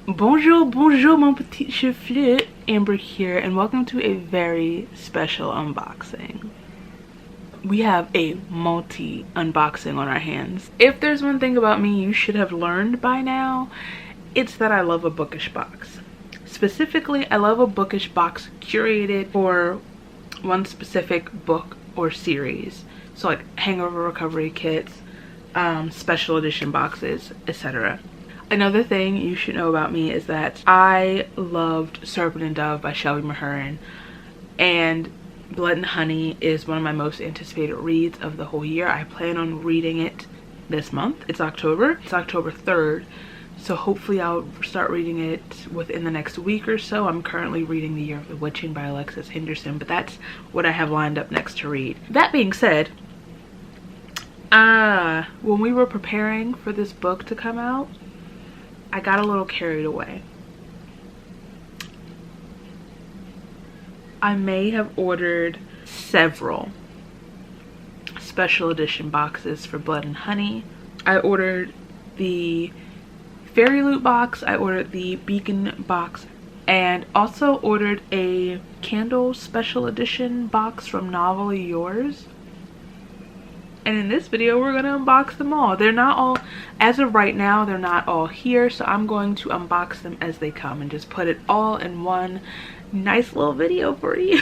Bonjour, bonjour mon petit cheveu, Amber here, and welcome to a very special unboxing. We have a multi-unboxing on our hands. If there's one thing about me you should have learned by now, it's that I love a bookish box. Specifically, I love a bookish box curated for one specific book or series. So like hangover recovery kits, special edition boxes, etc. Another thing you should know about me is that I loved Serpent and Dove by Shelby Mahurin, and Blood and Honey is one of my most anticipated reads of the whole year. I plan on reading it this month. It's October 3rd, so hopefully I'll start reading it within the next week or so. I'm currently reading The Year of the Witching by Alexis Henderson, but that's what I have lined up next to read. That being said, when we were preparing for this book to come out, I got a little carried away. I may have ordered several special edition boxes for Blood and Honey. I ordered the Fairy Loot box, I ordered the Beacon box, and also ordered a Candle special edition box from Novelly Yours. And in this video, we're going to unbox them all. They're not all, as of right now, they're not all here. So I'm going to unbox them as they come and just put it all in one nice little video for you.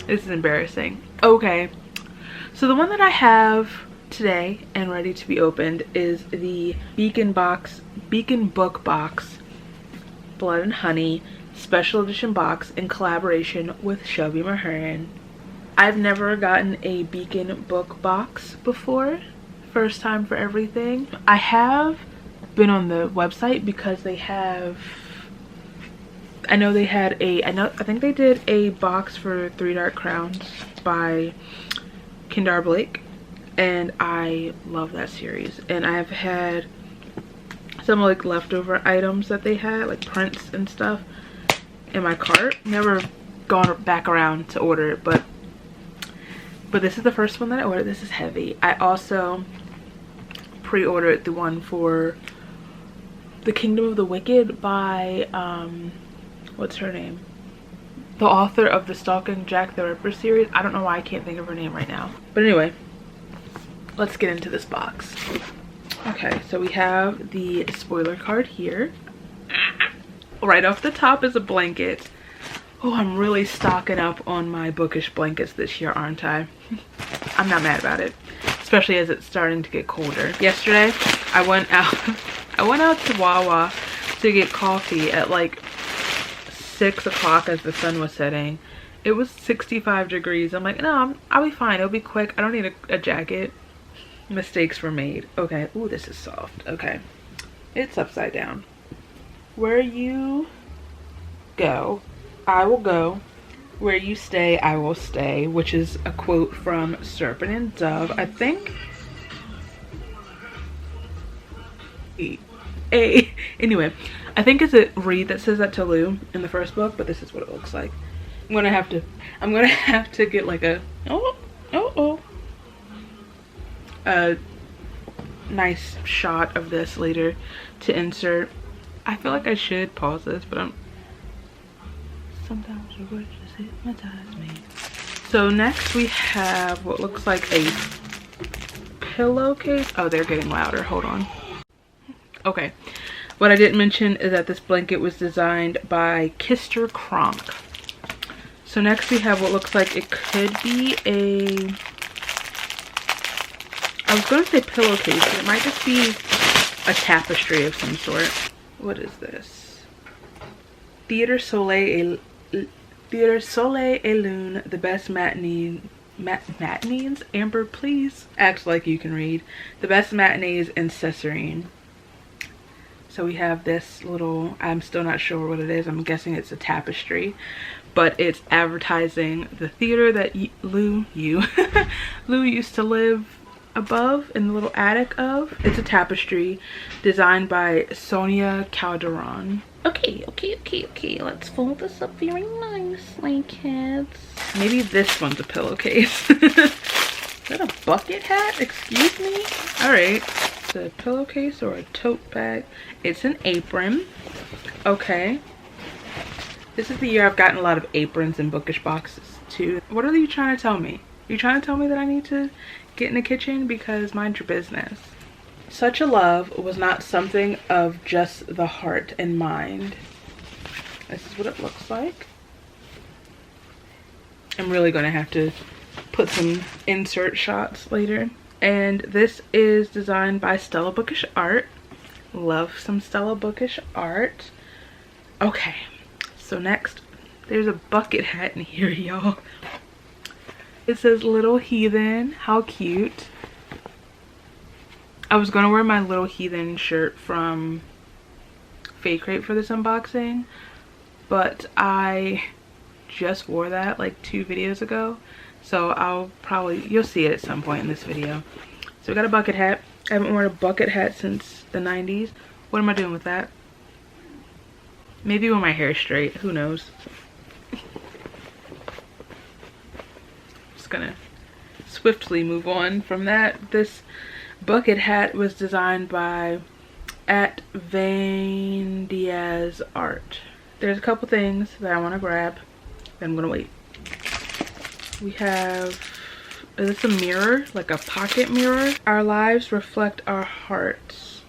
This is embarrassing. Okay, so the one that I have today and ready to be opened is the Beacon Book Box Blood and Honey special edition box in collaboration with Shelby Mahurin. I've never gotten a Beacon book box before. First time for everything. I have been on the website because they have, I think they did a box for Three Dark Crowns by Kendar Blake, and I love that series. And I've had some like leftover items that they had, like prints and stuff, in my cart. Never gone back around to order it, but this is the first one that I ordered. This is heavy. I also pre-ordered the one for The Kingdom of the Wicked by what's her name, the author of the Stalking Jack the Ripper series. I don't know why I can't think of her name right now, but anyway, let's get into this box. Okay, so we have the spoiler card here. Right off the top is a blanket. Oh, I'm really stocking up on my bookish blankets this year, aren't I? I'm not mad about it, especially as it's starting to get colder. Yesterday, I went out to Wawa to get coffee at like 6 o'clock as the sun was setting. It was 65 degrees. I'm like, no, I'll be fine. It'll be quick. I don't need a jacket. Mistakes were made. Okay. Ooh, this is soft. Okay. It's upside down. Where you go, I will go. Where you stay, I will stay, which is a quote from Serpent and Dove, I think. Anyway, I think it's a read that says that to Lou in the first book, but this is what it looks like. I'm gonna have to get like a nice shot of this later to insert. I feel like I should pause this, but sometimes your words just hypnotize me. So next we have what looks like a pillowcase. Oh, they're getting louder. Hold on. Okay. What I didn't mention is that this blanket was designed by Kister Kronk. So next we have what looks like it could be a, I was going to say pillowcase, but it might just be a tapestry of some sort. What is this? Theater Soleil et Lune, the best matinees. Amber, please act like you can read. The best matinees in Cesarine. So we have this little, I'm still not sure what it is. I'm guessing it's a tapestry, but it's advertising the theater that Lou used to live above in the little attic of. It's a tapestry designed by Sonia Calderon. Okay, let's fold this up very nicely, kids. Maybe this one's a pillowcase. Is that a bucket hat? Excuse me? All right. this a pillowcase or a tote bag? It's an apron. Okay. This is the year I've gotten a lot of aprons and bookish boxes too. What are you trying to tell me? Are you trying to tell me that I need to get in the kitchen? Because mind your business. Such a love was not something of just the heart and mind. This is what it looks like. I'm really gonna have to put some insert shots later. And this is designed by Stella Bookish Art. Love some Stella Bookish art. Okay, so next, there's a bucket hat in here, y'all. It says Little Heathen. How cute. I was gonna wear my Little Heathen shirt from Fake Crate for this unboxing, but I just wore that like 2 videos ago, so you'll see it at some point in this video. So we got a bucket hat. I haven't worn a bucket hat since the 90s. What am I doing with that? Maybe when my hair's straight, who knows. Just gonna swiftly move on from that. This bucket hat was designed by @Van Art. There's a couple things that I want to grab. I'm gonna wait. We have, is this a mirror? Like a pocket mirror? Our lives reflect our hearts.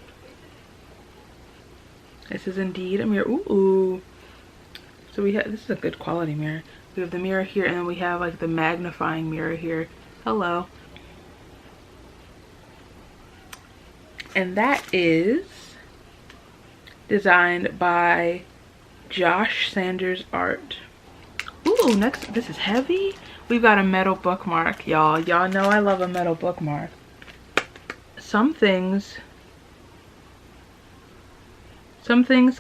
This is indeed a mirror. Ooh. So we have, this is a good quality mirror. We have the mirror here, and then we have like the magnifying mirror here. Hello. And that is designed by Josh Sanders Art. Ooh, next, this is heavy. We've got a metal bookmark, y'all. Y'all know I love a metal bookmark. Some things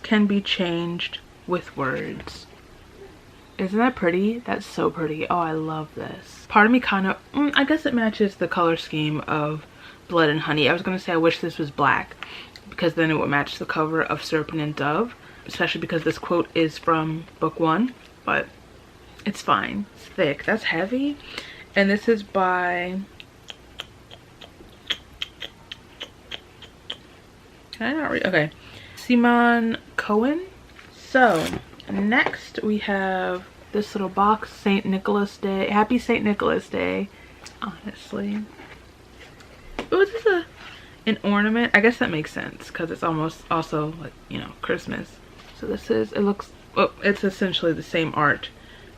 can be changed with words. Isn't that pretty? That's so pretty. Oh, I love this. Part of me kind of, I guess it matches the color scheme of Blood and Honey. I was gonna say I wish this was black, because then it would match the cover of Serpent and Dove, especially because this quote is from book 1, but it's fine. It's thick. That's heavy. And this is by, can I not read? Okay. Simon Cohen. So next we have this little box, St. Nicholas Day. Happy St. Nicholas Day. Honestly. Oh, is this an ornament? I guess that makes sense because it's almost also like, you know, Christmas. So this is, it looks, oh, it's essentially the same art,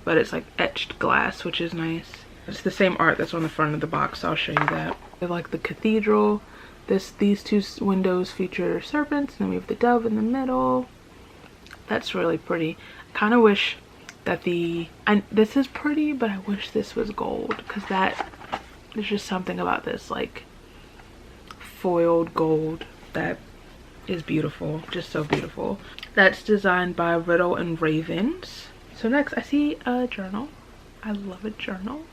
but it's like etched glass, which is nice. It's the same art that's on the front of the box, so I'll show you that. We have like the cathedral. These 2 windows feature serpents, and then we have the dove in the middle. That's really pretty. I kind of wish that this is pretty, but I wish this was gold, because there's just something about this like foiled gold that is beautiful, just so beautiful. That's designed by Riddle and Ravens. So next I see a journal. I love a journal.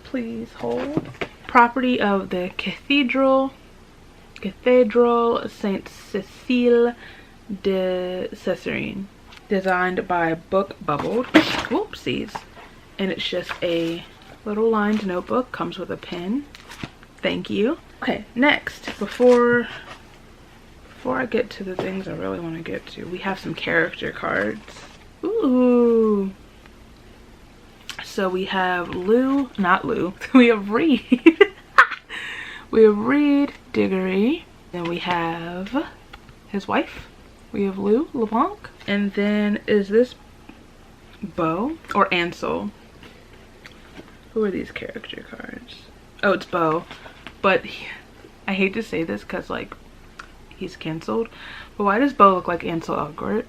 Please hold. Property of the Cathedral Saint Cecile de Césarine, designed by Book Bubbled. Whoopsies. And it's just a little lined notebook, comes with a pen. Thank you. Okay, next, before I get to the things I really want to get to, we have some character cards. Ooh. So we have not Lou, we have Reed. We have Reed Diggory. Then we have his wife. We have Lou LeBlanc. And then is this Bo or Ansel? Who are these character cards? Oh, it's Bo. But I hate to say this because like he's canceled. But why does Bo look like Ansel Elgort?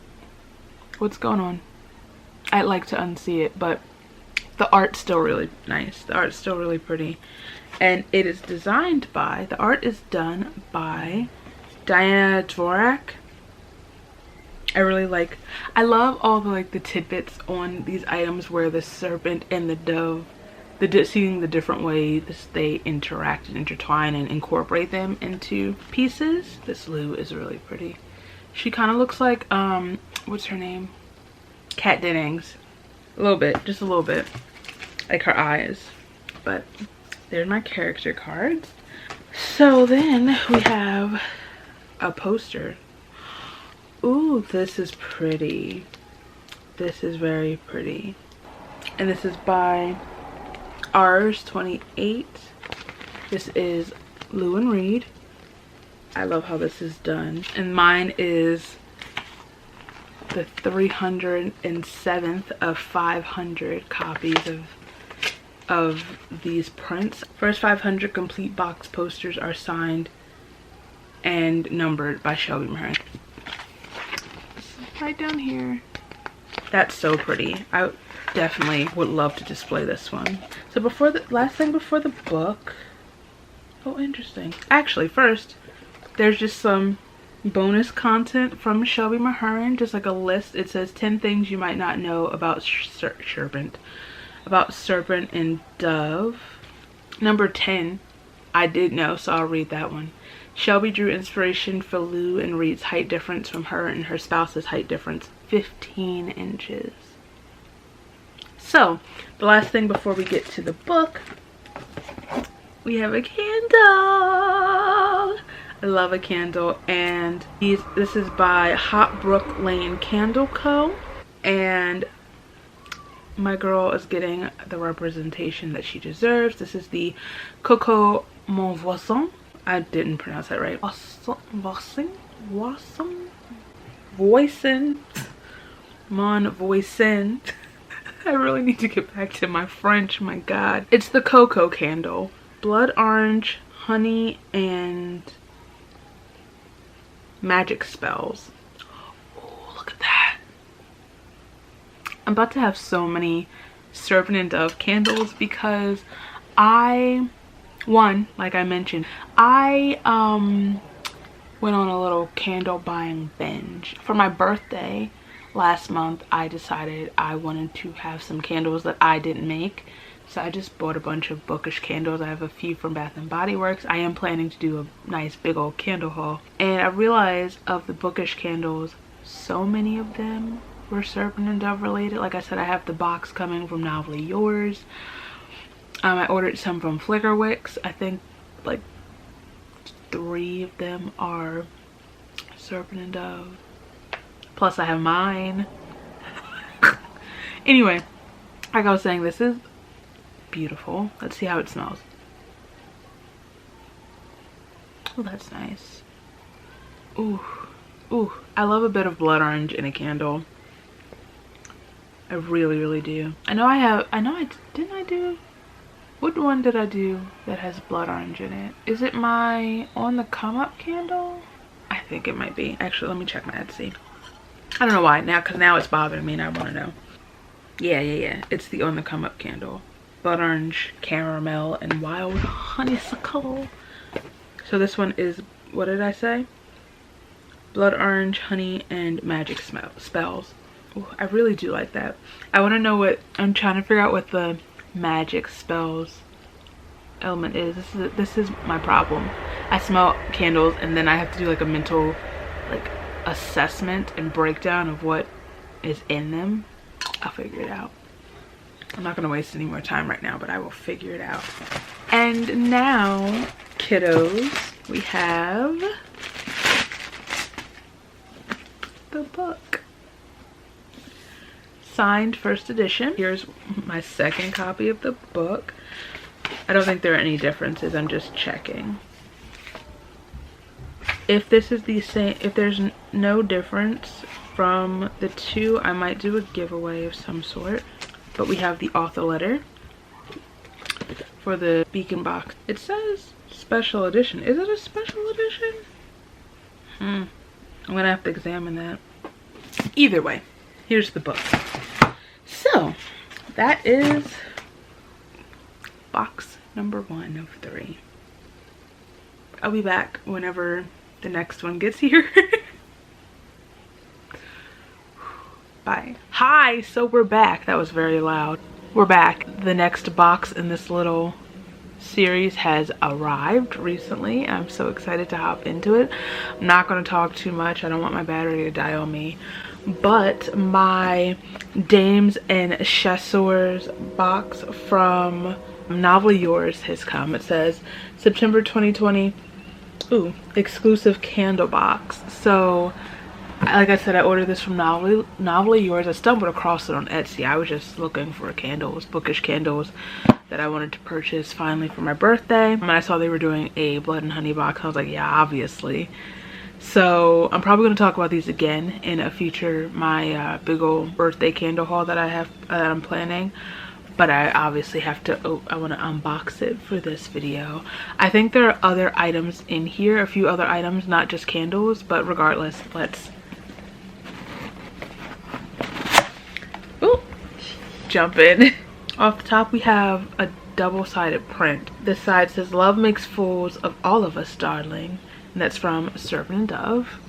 What's going on? I'd like to unsee it, but the art's still really nice. The art's still really pretty. And it is designed by, the art is done by Diana Dvorak. I love all the like the tidbits on these items where the serpent and the dove, seeing the different ways they interact and intertwine and incorporate them into pieces. This Lou is really pretty. She kind of looks like, what's her name? Kat Dennings. A little bit, just a little bit. Like her eyes. But there's my character cards. So then we have a poster. Ooh, this is pretty. This is very pretty. And this is by Rs 28. This is Lou and Reed. I love how this is done. And mine is the 307th of 500 copies of these prints. First 500 complete box posters are signed and numbered by Shelby Marin. Right down here. That's so pretty. I definitely would love to display this one. So before the last thing before the book. Oh, interesting. Actually, first, there's just some bonus content from Shelby Marin, just like a list. It says 10 things you might not know about serpent and dove. Number 10, I did know, so I'll read that one. Shelby drew inspiration for Lou and Reed's height difference from her and her spouse's height difference, 15 inches. So, the last thing before we get to the book, we have a candle. I love a candle, and this is by Hot Brook Lane Candle Co. And my girl is getting the representation that she deserves. This is the Coco Mon Voisin. I didn't pronounce that right. Voisin. Mon Voisin. I really need to get back to my French, my God. It's the Cocoa candle. Blood orange, honey, and magic spells. Oh, look at that. I'm about to have so many serpent and dove candles because like I mentioned, I went on a little candle buying binge. For my birthday last month, I decided I wanted to have some candles that I didn't make. So I just bought a bunch of bookish candles. I have a few from Bath & Body Works. I am planning to do a nice big old candle haul. And I realized of the bookish candles, so many of them were serpent and dove related. Like I said, I have the box coming from Novelly Yours. I ordered some from Flickr Wicks. I think like 3 of them are serpent and dove. Plus I have mine. Anyway, like I was saying, this is beautiful. Let's see how it smells. Oh, that's nice. Ooh, ooh, I love a bit of blood orange in a candle. I really, really do. Didn't I do? What one did I do that has blood orange in it? Is it my On the Come Up candle? I think it might be. Actually, let me check my Etsy. I don't know why now, because now it's bothering me and I want to know. Yeah. It's the On the Come Up candle. Blood orange, caramel, and wild honeysuckle. So this one is, what did I say? Blood orange, honey, and magic spells. Ooh, I really do like that. I want to know what, I'm trying to figure out what the magic spells element is. This is my problem. I smell candles and then I have to do like a mental like assessment and breakdown of what is in them. I'll figure it out. I'm not gonna waste any more time right now, but I will figure it out. And now, kiddos, we have the book. Signed first edition. Here's my second copy of the book. I don't think there are any differences. I'm just checking. If this is the same, if there's no difference from the two, I might do a giveaway of some sort. But we have the author letter for the beacon box. It says special edition. Is it a special edition? I'm gonna have to examine that. Either way, here's the book. So that is box number 1 of 3. I'll be back whenever the next one gets here. Bye. Hi, so we're back. That was very loud. We're back. The next box in this little series has arrived recently. I'm so excited to hop into it. I'm not going to talk too much. I don't want my battery to die on me. But my Dames and Chasseurs box from Novelly Yours has come. It says September 2020. Ooh, exclusive candle box. So like I said, I ordered this from Novelly Yours. I stumbled across it on Etsy. I was just looking for candles, bookish candles that I wanted to purchase finally for my birthday. And I saw they were doing a Blood and Honey box. I was like, yeah, obviously. So I'm probably going to talk about these again in a future, my big old birthday candle haul that I'm planning. But I obviously have to, I want to unbox it for this video. I think there are other items in here, a few other items, not just candles, but regardless, let's jump in. Off the top, we have a double-sided print. This side says, "Love makes fools of all of us, darling." And that's from Serpent and Dove.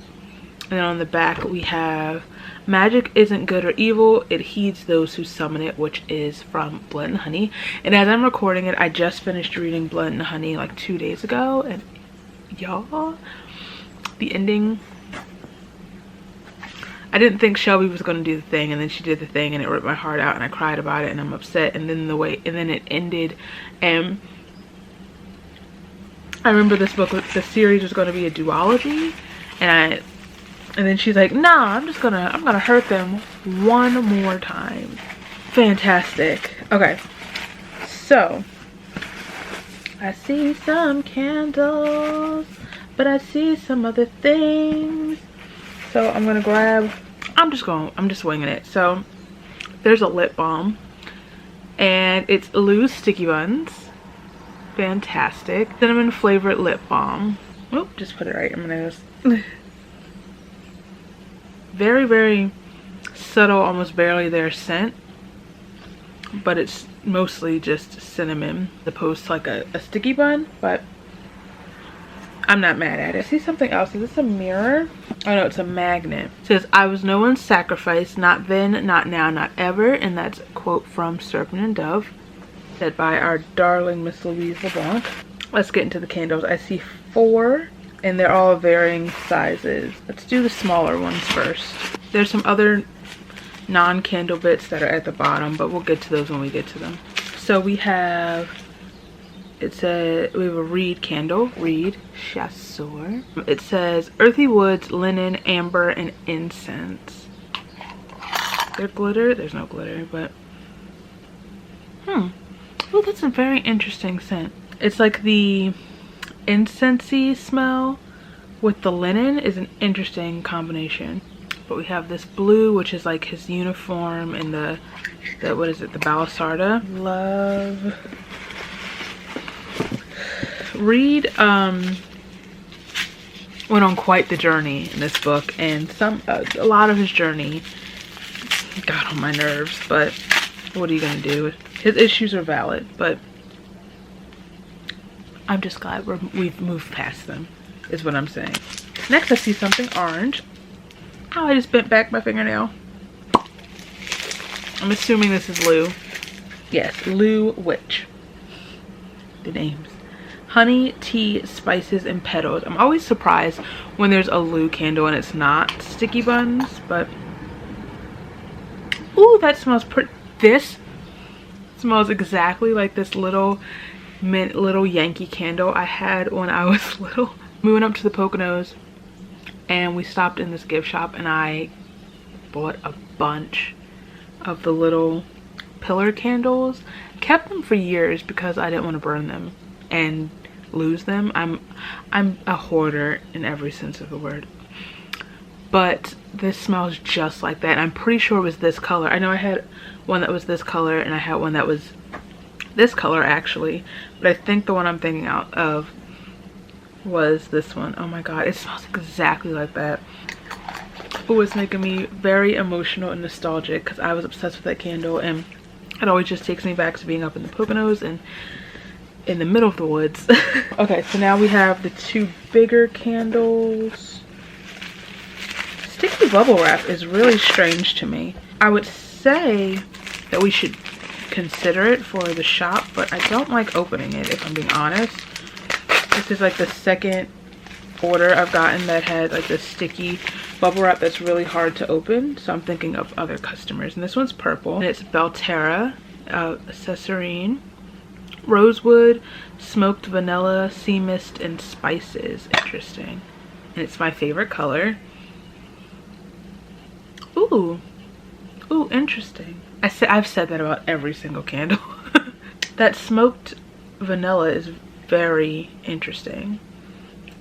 And then on the back, we have, "Magic isn't good or evil, it heeds those who summon it," which is from Blood and Honey. And as I'm recording it, I just finished reading Blood and Honey like 2 days ago. And y'all, the ending, I didn't think Shelby was going to do the thing, and then she did the thing and it ripped my heart out and I cried about it and I'm upset. And then then it ended, and I remember this book, the series was going to be a duology, and then she's like, "Nah, I'm gonna hurt them one more time." Fantastic. Okay, so I see some candles, but I see some other things. So I'm gonna grab, I'm just winging it. So there's a lip balm and it's loose sticky buns. Fantastic. Cinnamon flavored lip balm. Oh, just put it right in my nose. Very, very subtle, almost barely there scent, but it's mostly just cinnamon as opposed to like a sticky bun, but I'm not mad at it. I see something else. Is this a mirror? Oh no, it's a magnet. It says, "I was no one's sacrifice, not then, not now, not ever." And that's a quote from Serpent and Dove, said by our darling Miss Louise LeBlanc. Let's get into the candles. I see 4 and they're all varying sizes. Let's do the smaller ones first. There's some other non-candle bits that are at the bottom, but we'll get to those when we get to them. So we have, we have a reed candle, reed chasseur. It says earthy woods, linen, amber, and incense. There glitter? There's no glitter, but oh, that's a very interesting scent. It's like the incensey smell with the linen is an interesting combination. But we have this blue, which is like his uniform, and the what is it, the Balisarda. Love. Reed went on quite the journey in this book, and a lot of his journey got on my nerves, but what are you gonna do? His issues are valid, but I'm just glad we've moved past them, is what I'm saying. Next, I see something orange. Oh, I just bent back my fingernail. I'm assuming this is Lou. Yes, Lou Witch. The names. Honey, tea, spices, and petals. I'm always surprised when there's a Lou candle and it's not sticky buns, but ooh, that smells pretty. This smells exactly like this little mint little Yankee candle I had when I was little. We went up to the Poconos and we stopped in this gift shop and I bought a bunch of the little pillar candles. Kept them for years because I didn't want to burn them and lose them. I'm a hoarder in every sense of the word. But this smells just like that. I'm pretty sure it was this color. I know I had one that was this color and I had one that was this color actually, but I think the one I'm thinking out of was this one. Oh my god, it smells exactly like that. Oh, it's making me very emotional and nostalgic because I was obsessed with that candle, and it always just takes me back to being up in the Poconos and in the middle of the woods. Okay, so now we have the 2 bigger candles. Sticky bubble wrap is really strange to me. I would say that we should consider it for the shop, but I don't like opening it, if I'm being honest. This is like the second order I've gotten that had like this sticky bubble wrap that's really hard to open, so I'm thinking of other customers. And this one's purple and it's Belterra Accessorine rosewood, smoked vanilla, sea mist, and spices. Interesting. And it's my favorite color. Ooh. Ooh, interesting. I've said that about every single candle. That smoked vanilla is very interesting.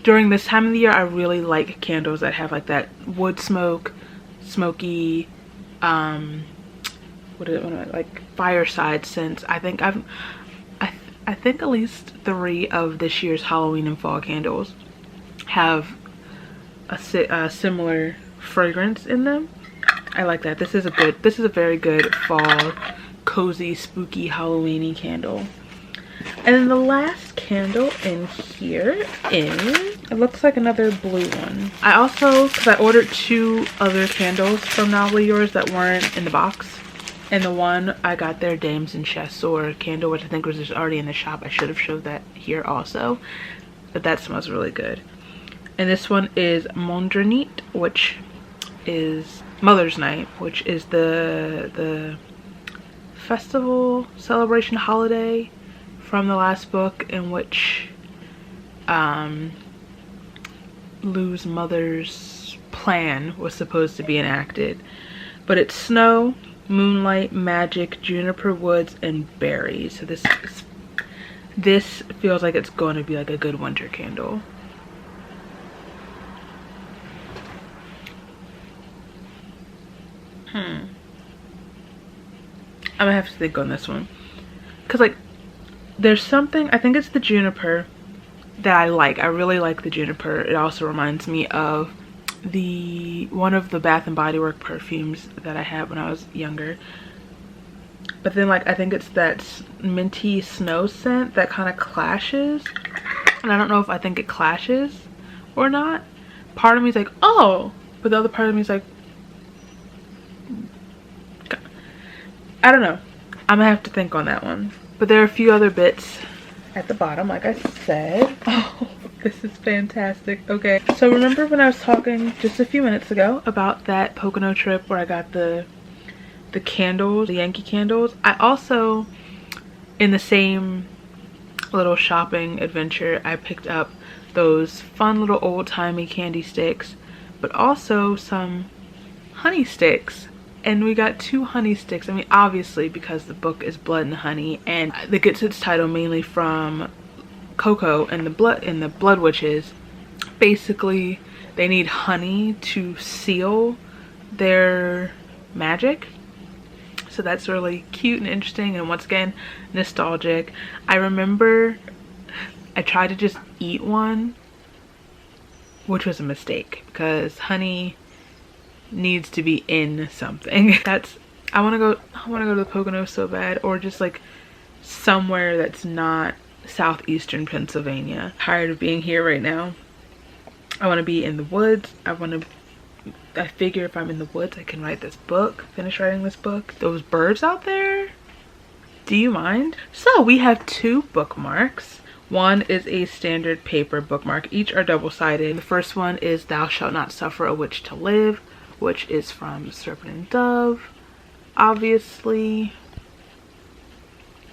During this time of the year, I really like candles that have like that wood smoke, smoky, like fireside scents. I think I think at least 3 of this year's Halloween and fall candles have a similar fragrance in them. I like that. This is a very good fall, cozy, spooky, Halloweeny candle. And then the last candle in here is, it looks like another blue one. I also, because I ordered 2 other candles from Novelty Yours that weren't in the box. And the one I got there, Dames and Chasseur candle, which I think was just already in the shop. I should have showed that here also. But that smells really good. And this one is Mondranit, which is Mother's Night, which is the festival celebration holiday from the last book, in which Lou's mother's plan was supposed to be enacted. But it's snow, moonlight, magic, juniper woods, and berries. So this feels like it's going to be like a good winter candle. I'm gonna have to think on this one, because like there's something, I think it's the juniper that I like. I really like the juniper. It also reminds me of one of the Bath and Body Works perfumes that I had when I was younger. But then like I think it's that minty snow scent that kind of clashes, and I don't know if I think it clashes or not. Part of me is like, oh, but the other part of me is like, I don't know. I'm gonna have to think on that one. But there are a few other bits at the bottom, like I said. Oh, this is fantastic. Okay, so remember when I was talking just a few minutes ago about that Pocono trip where I got the candles, the Yankee candles? I also, in the same little shopping adventure, I picked up those fun little old-timey candy sticks, but also some honey sticks. And we got 2 honey sticks. I mean, obviously, because the book is Blood and Honey, and it gets its title mainly from Coco and the Blood Witches. Basically, they need honey to seal their magic. So that's really cute and interesting, and once again, nostalgic. I remember I tried to just eat one, which was a mistake, because honey needs to be in something. I want to go to the Pocono so bad, or just like somewhere that's not southeastern Pennsylvania. Tired of being here right now. I want to be in the woods. I figure if I'm in the woods, I can write this book, finish writing this book. Those birds out there, do you mind? So we have 2 bookmarks. One is a standard paper bookmark. Each are double-sided. The first one is Thou Shalt Not Suffer a Witch to Live, which is from Serpent and Dove, obviously.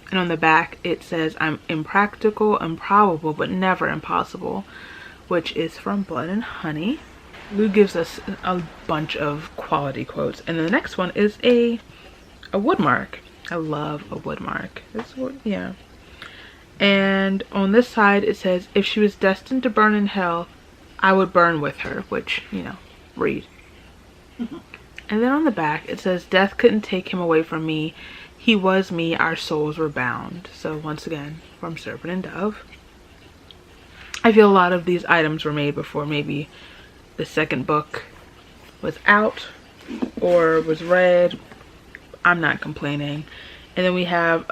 And on the back it says, I'm impractical, improbable, but never impossible, which is from Blood and Honey. Lou gives us a bunch of quality quotes. And then the next one is a woodmark. I love a woodmark. Yeah. And on this side it says, if she was destined to burn in hell, I would burn with her, which, you know, read. And then on the back it says, death couldn't take him away from me. He was me, our souls were bound. So once again, from Serpent and Dove. I feel a lot of these items were made before maybe the second book was out or was read. I'm not complaining. And then we have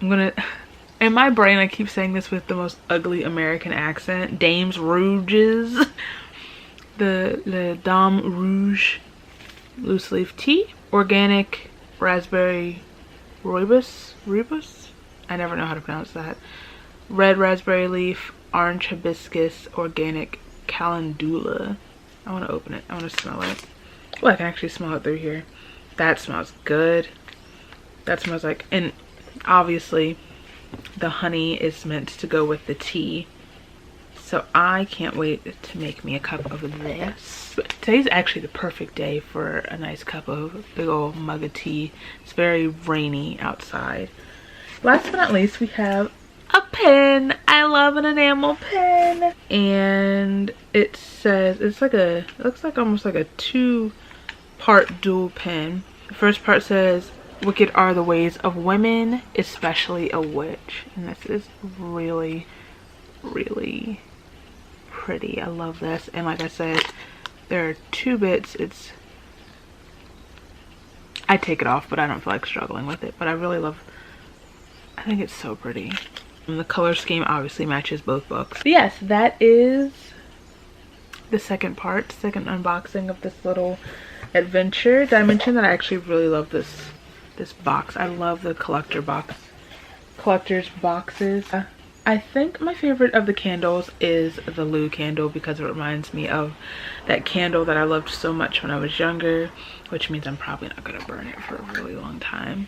in my brain I keep saying this with the most ugly American accent, Dames Rouges. The Dame Rouge loose leaf tea, organic raspberry rooibos. I never know how to pronounce that. Red raspberry leaf, orange hibiscus, organic calendula. I want to open it. I want to smell it. Oh, I can actually smell it through here. That smells good. That smells like, and obviously the honey is meant to go with the tea. So I can't wait to make me a cup of this. But today's actually the perfect day for a nice cup of big old mug of tea. It's very rainy outside. Last but not least, we have a pen. I love an enamel pen. And it says, it looks like almost like a 2-part dual pen. The first part says, "Wicked are the ways of women, especially a witch." And this is really, really pretty. I love this. And like I said, there are 2 bits. I take it off, but I don't feel like struggling with it. But I really love, I think it's so pretty. And the color scheme obviously matches both books. But yes, that is the second unboxing of this little adventure. Did I mention that I actually really love this box? I love the collector's boxes. I think my favorite of the candles is the Lou candle because it reminds me of that candle that I loved so much when I was younger, which means I'm probably not gonna burn it for a really long time.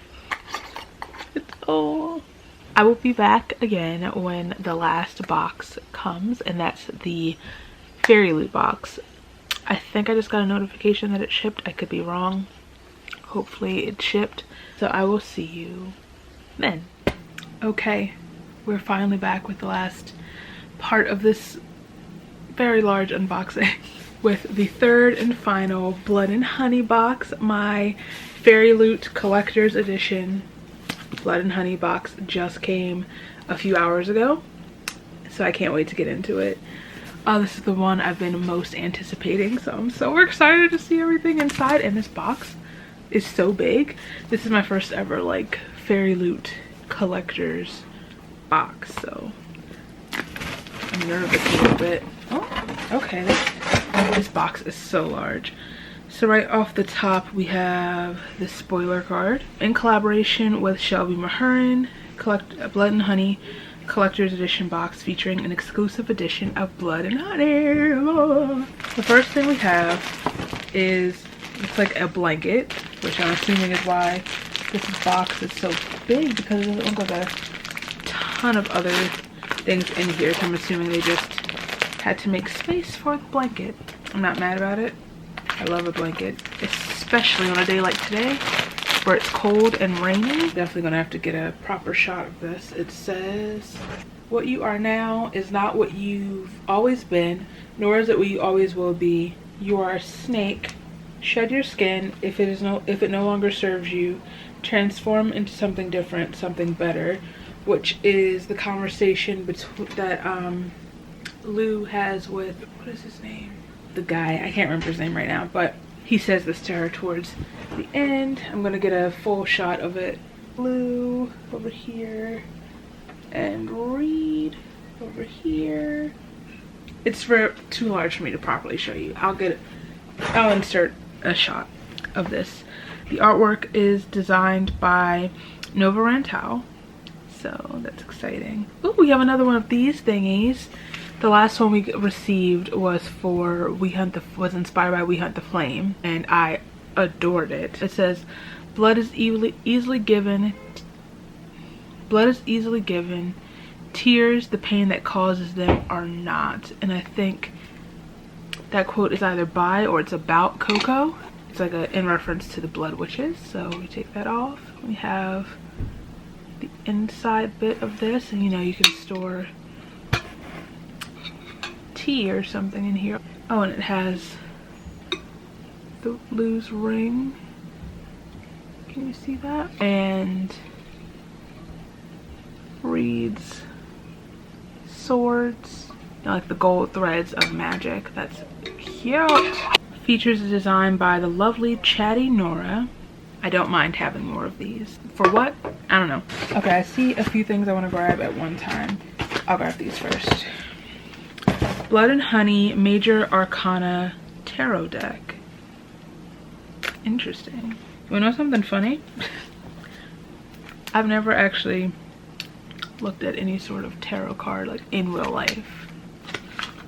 I will be back again when the last box comes, and that's the Fairy Loot box. I think I just got a notification that it shipped. I could be wrong. Hopefully it shipped. So I will see you then. Okay, we're finally back with the last part of this very large unboxing with the third and final Blood and Honey box, my Fairy Loot Collector's Edition Blood and Honey box just came a few hours ago, so I can't wait to get into it. This is the one I've been most anticipating, so I'm so excited to see everything inside. And this box is so big. This is my first ever like Fairy Loot collector's box, so I'm nervous a little bit. Oh, okay, this box is so large. So right off the top, we have the spoiler card. In collaboration with Shelby Mahurin, Blood and Honey Collector's Edition box featuring an exclusive edition of Blood and Honey. Oh. The first thing we have is, it's like a blanket, which I'm assuming is why this box is so big, because it doesn't look like a ton of other things in here. So I'm assuming they just had to make space for the blanket. I'm not mad about it. I love a blanket, especially on a day like today where it's cold and rainy. Definitely gonna have to get a proper shot of this. It says, "What you are now is not what you've always been, nor is it what you always will be. You are a snake. Shed your skin if it no longer serves you. Transform into something different, something better," which is the conversation that Lou has with, what is his name? The guy, I can't remember his name right now, but he says this to her towards the end. I'm gonna get a full shot of it. Lou over here and Reed over here. It's too large for me to properly show you. I'll insert a shot of this. The artwork is designed by Nova Rantal, so that's exciting. Oh, we have another one of these thingies. The last one we received was inspired by We Hunt the Flame, and I adored it. It says, blood is easily given, tears, the pain that causes them, are not. And I think that quote is either by or it's about Coco. It's like in reference to the Blood Witches. So we take that off. We have the inside bit of this, and you can store tea or something in here. Oh, and it has the Lou's ring. Can you see that? And Reed's swords, like the gold threads of magic. That's cute. Features a design by the lovely chatty Nora. I don't mind having more of these. For what? I don't know. Okay, I see a few things I want to grab at one time. I'll grab these first. Blood and Honey Major Arcana Tarot Deck. Interesting. You wanna know something funny? I've never actually looked at any sort of tarot card like in real life.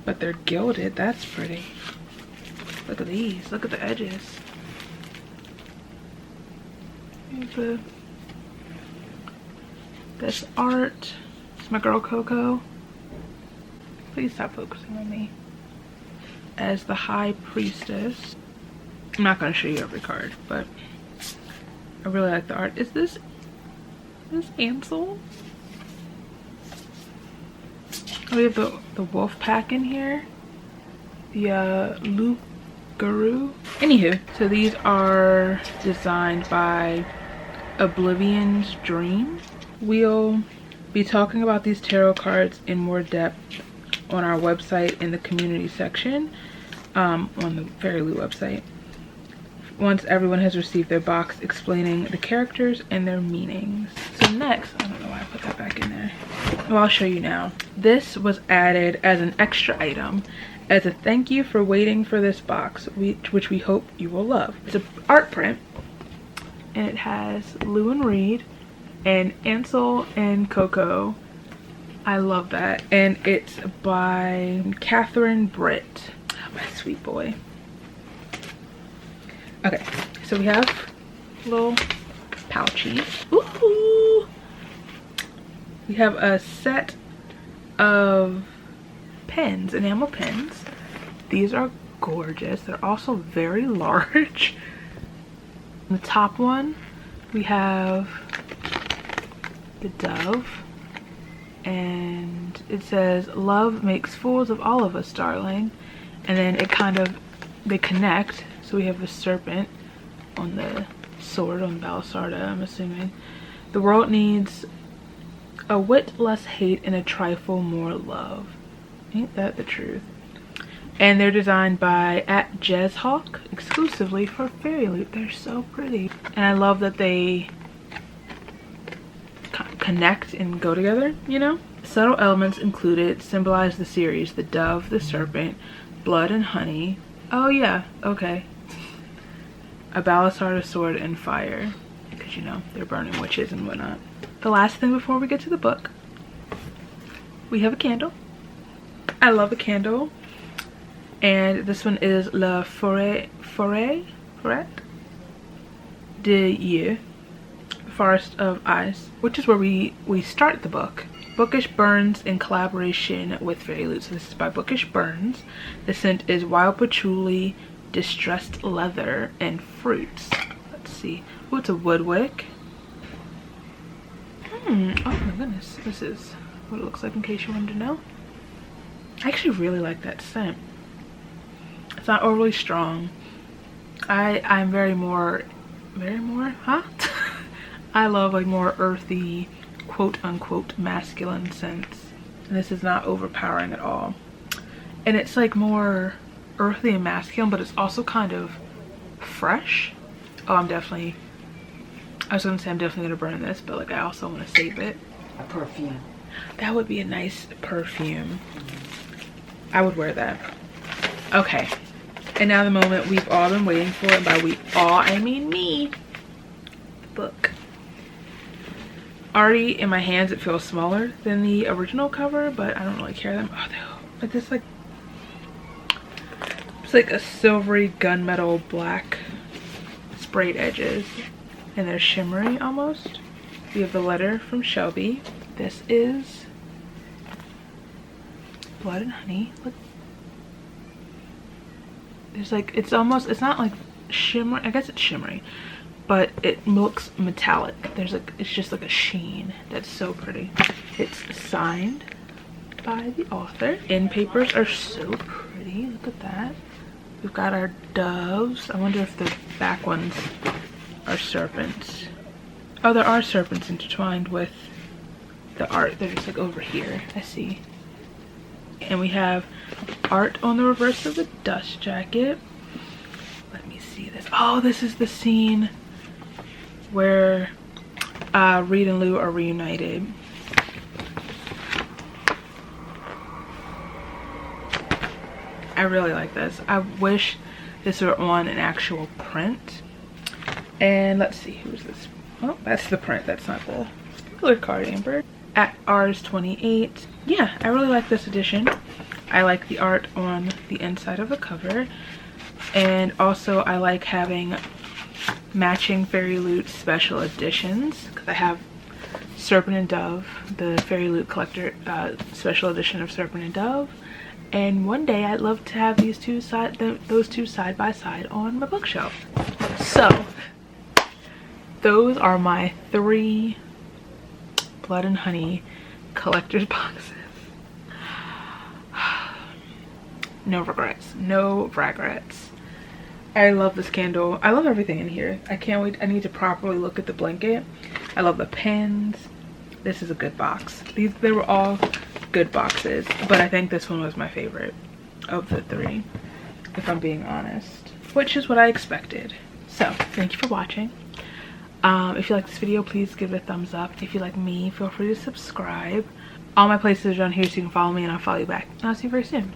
But they're gilded. That's pretty. Look at these. Look at the edges. this art. It's my girl Coco. Please stop focusing on me. As the High Priestess. I'm not going to show you every card, but I really like the art. Is this Ansel? Oh, we have the wolf pack in here. The Luke Guru. Anywho, so these are designed by Oblivion's Dream. We'll be talking about these tarot cards in more depth on our website in the community section, on the Fairy Loot website, once everyone has received their box explaining the characters and their meanings. So next, I don't know why I put that back in there. Well, I'll show you now. This was added as an extra item as a thank you for waiting for this box, which we hope you will love. It's an art print, and it has Lou and Reed and Ansel and Coco. I love that. And it's by Catherine Britt. Oh, my sweet boy. Okay, so we have little pouchies. Ooh! We have a set of pens, enamel pens. These are gorgeous. They're also very large. The top one, we have the dove. And it says, love makes fools of all of us, darling. And then it kind of, they connect. So we have a serpent on the sword on Balisarda, I'm assuming. The world needs a whit less hate and a trifle more love. Ain't that the truth? And they're designed by @JezHawk exclusively for Fairy Loot. They're so pretty. And I love that they connect and go together, you know? Subtle elements included symbolize the series: the dove, the serpent, blood and honey. Oh yeah, okay. A Balisarda sword and fire, because you know they're burning witches and whatnot. The last thing before we get to the book, we have a candle. I love a candle, and this one is La Forêt de Yeux, Forest of Eyes, which is where we start the book. Bookish Burns in collaboration with Fairy Loot. So this is by Bookish Burns. The scent is wild patchouli, distressed leather, and fruits. Let's see. Oh, it's a wood wick. Oh my goodness. This is what it looks like, in case you wanted to know. I actually really like that scent. It's not overly strong. I'm very more, huh? I love like more earthy, quote unquote masculine scents. And this is not overpowering at all. And it's like more earthy and masculine, but it's also kind of fresh. Oh, I was gonna say I'm definitely gonna burn this, but like I also want to save it. A perfume. That would be a nice perfume. I would wear that. Okay, and now the moment we've all been waiting for, and by we all I mean me. The book. Already in my hands it feels smaller than the original cover, but I don't really care them. Oh, but this like, it's like a silvery gunmetal black sprayed edges, and they're shimmery almost. We have the letter from Shelby. This is blood and honey. Look, there's like, it's not like shimmer. I guess it's shimmery, but it looks metallic. There's like, it's just like a sheen that's so pretty. It's signed by the author. End papers are so pretty. Look at that. We've got our doves. I wonder if the back ones are serpents. Oh, there are serpents intertwined with the art. They're just like over here. I see. And we have art on the reverse of the dust jacket. Let me see this. Oh, this is the scene where Reed and Lou are reunited. I really like this. I wish this were on an actual print. And let's see, who's this? Oh, that's the print. That's not the regular card, Amber. At Rs28. Yeah, I really like this edition. I like the art on the inside of the cover. And also I like having matching Fairy Loot special editions, because I have Serpent and Dove, the Fairy Loot Collector special edition of Serpent and Dove. And one day I'd love to have those two side by side on my bookshelf. So those are my 3 Blood and Honey collector's boxes. No regrets, no regrets. I love this candle. I love everything in here. I can't wait. I need to properly look at the blanket. I love the pins. This is a good box. They were all good boxes, but I think this one was my favorite of the 3, if I'm being honest, which is what I expected. So thank you for watching. If you like this video, please give it a thumbs up. If you like me, feel free to subscribe. All my places are down here so you can follow me, and I'll follow you back. And I'll see you very soon.